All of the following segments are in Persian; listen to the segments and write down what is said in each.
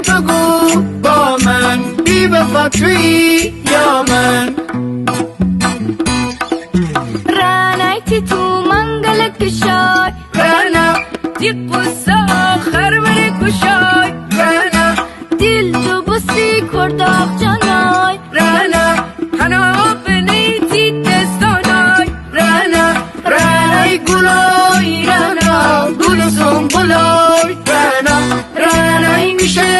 بگو با من بی وفا تویی یا من رانایتی تو منگل کشای رانا دی قصه آخر بری کشای رانا دل تو بسی کرداق جانای رانا هنا بنیتی دستانای رانا رانای گلای رانا گل سنبولای رانا رانای میشه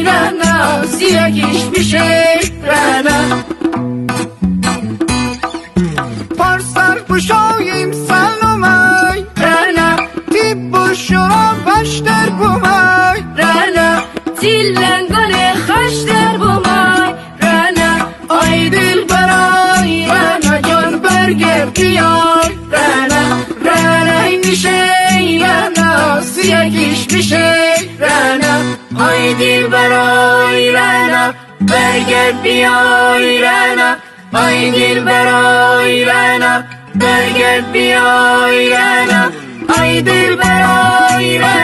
رانا سیاکیش میشه رانا پارسال بشویم سلامای رانا تیب و شراب بشتر بومای رانا تیلنگان خشتر بومای رانا آی دل برای رانا جان برگر بیای رانا رانای میشه رانا سیاکیش میشه رانا آی دل برای رانا برگر بیای رانا آی دل برای رانا برگر بیای رانا آی دل برای رانا